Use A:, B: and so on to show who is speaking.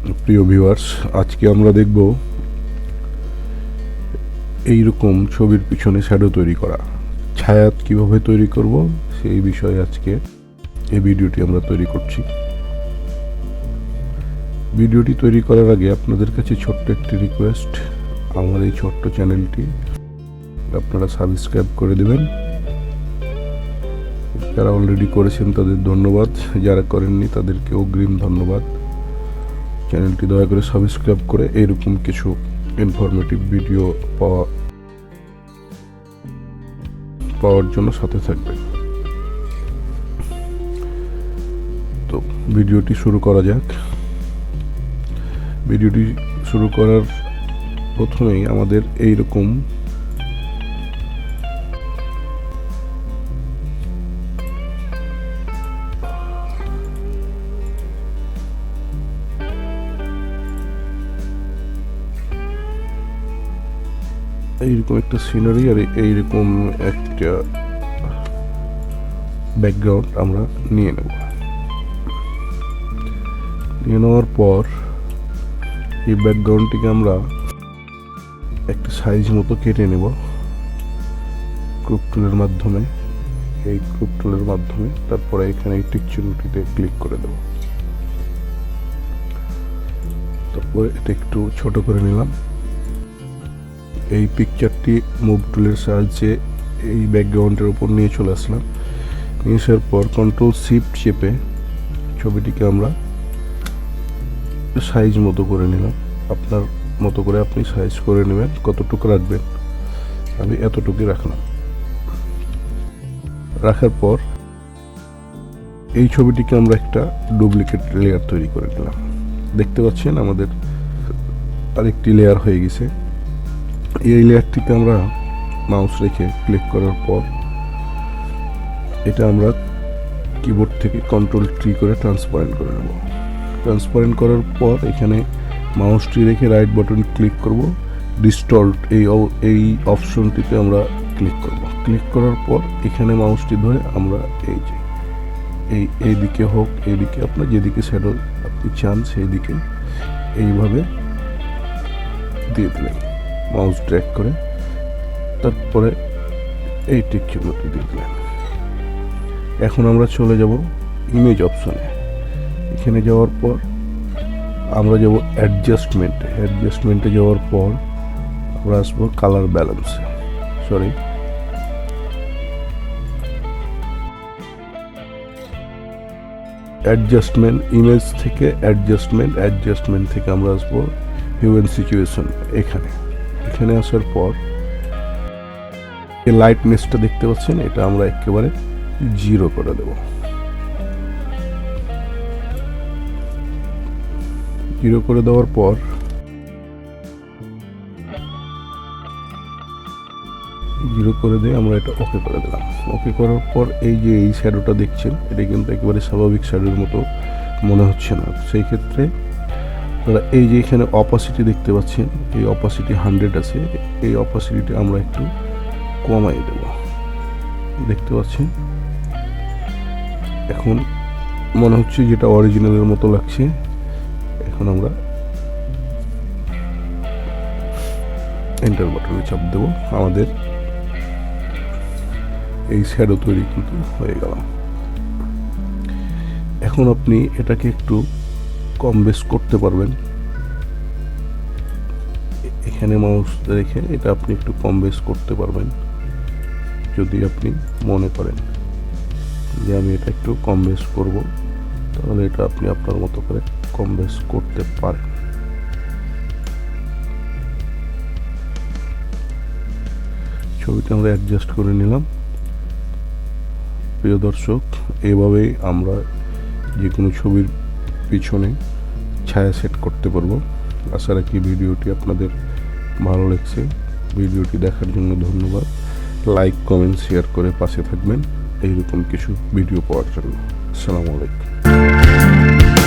A: প্রিয় ভিউয়ার্স, আজকে আমরা দেখব এই রকম ছবির পিছনে শ্যাডো তৈরি করা, ছায়া কিভাবে তৈরি করব সেই বিষয়ে আজকে এই ভিডিওটি আমরা তৈরি করছি। ভিডিওটি তৈরি করার আগে আপনাদের কাছে ছোট্ট একটি রিকোয়েস্ট, আমার এই ছোট্ট চ্যানেলটি আপনারা সাবস্ক্রাইব করে দেবেন। যারা অলরেডি করেছেন তাদের ধন্যবাদ, যারা করেননি তাদেরকে অগ্রিম ধন্যবাদ। চ্যানেলটি দয়া করে সাবস্ক্রাইব করে এইরকম কিছু ইনফরমেটিভ ভিডিও পাওয়ার জন্য সাথে থাকবেন। তো ভিডিওটি শুরু করা যাক। ভিডিওটি শুরু করার প্রথমেই আমাদের এইরকম একটা সিনারি আর এইরকম একটা ব্যাকগ্রাউন্ড আমরা নিয়ে নেওয়ার পর এই ব্যাকগ্রাউন্ডটিকে আমরা একটা সাইজ মতো কেটে নেব ক্রপ টুলের মাধ্যমে। এই ক্রপ টুলের মাধ্যমে তারপরে এখানে এই টিক চিহ্নটিতে ক্লিক করে দেব। তারপরে এটা একটু ছোট করে নিলাম। এই পিকচারটি মুভ টুলের সাহায্যে এই ব্যাকগ্রাউন্ডের উপর নিয়ে চলে আসলাম। নিয়ে আসার পর কন্ট্রোল শিফট চেপে ছবিটিকে আমরা সাইজ মতো করে নিলাম। আপনার মতো করে আপনি সাইজ করে নেবেন, কতটুকু রাখবেন। আমি এতটুকুই রাখলাম। রাখার পর এই ছবিটিকে আমরা একটা ডুপ্লিকেট লেয়ার তৈরি করে নিলাম। দেখতে পাচ্ছেন আমাদের আরেকটি লেয়ার হয়ে গেছে। এই লেয়ারটিতে আমরা মাউস রেখে ক্লিক করার পর এটা আমরা কিবোর্ড থেকে কন্ট্রোল টি করে ট্রান্সপারেন্ট করে নেব। ট্রান্সপারেন্ট করার পর এখানে মাউসটি রেখে রাইট বাটন ক্লিক করব, ডিস্টর্ট এই অপশনটিতে আমরা ক্লিক করব। ক্লিক করার পর এখানে মাউসটি ধরে আমরা এই দিকে হোক, এইদিকে আপনার যেদিকে শ্যাডো আপনি চান সেই দিকে এইভাবে দিয়ে দিলেন মাউস ড্র্যাগ করে। তারপরে এই টিক চিহ্নটি দিয়ে দিলেন। এখন আমরা চলে যাব ইমেজ অপশনে। এখানে যাওয়ার পর আমরা যাব অ্যাডজাস্টমেন্টে যাওয়ার পর আমরা আসবো কালার ব্যালেন্সে। অ্যাডজাস্টমেন্ট, ইমেজ থেকে অ্যাডজাস্টমেন্ট থেকে আমরা আসবো হিউ অ্যান্ড সিচুয়েশন। এখানে আসার পর এই লাইটনেসটা দেখতে পাচ্ছেন, এটা আমরা একেবারে 0 করে দেব। 0 করে দেওয়ার পর আমরা এটা ওকে করে দিলাম। ওকে করার পর এই যে এই শ্যাডোটা দেখছেন, এটা কিন্তু একেবারে স্বাভাবিক শ্যাডোর মতো মনে হচ্ছে না। সেই ক্ষেত্রে এই যে এখানে অপাসিটি দেখতে পাচ্ছেন, এই অপাসিটি 100 আছে। এই অপাসিটিটা আমরা একটু কমাই দেব। দেখতে পাচ্ছেন এখন মনে হচ্ছে যেটা অরিজিনালের মতো লাগছে। এখন আমরা এন্টার বাটনে চাপ দেব। আমাদের এই শ্যাডো তৈরি কিন্তু হয়ে গেল। এখন আপনি এটাকে একটু কম বেশ করতে পারবেন। এখানে মাউস রেখে এটা আপনি একটু কম বেশ করতে পারবেন যদি আপনি মনে করেন যে আমি এটা একটু কম বেশ করব, তাহলে এটা আপনি আপনার মতো করে কম বেশ করতে পারেন। ছবিটা আমরা অ্যাডজাস্ট করে নিলাম। প্রিয় দর্শক, এভাবেই আমরা যে কোনো ছবির পিছনে ছায়া সেট করতে পারবো। আশা রাখি ভিডিওটি আপনাদের ভালো লাগছে। ভিডিওটি দেখার জন্য ধন্যবাদ। লাইক, কমেন্ট, শেয়ার করে পাশে থাকবেন এইরকম কিছু ভিডিও পাওয়ার জন্য। আসসালামু আলাইকুম।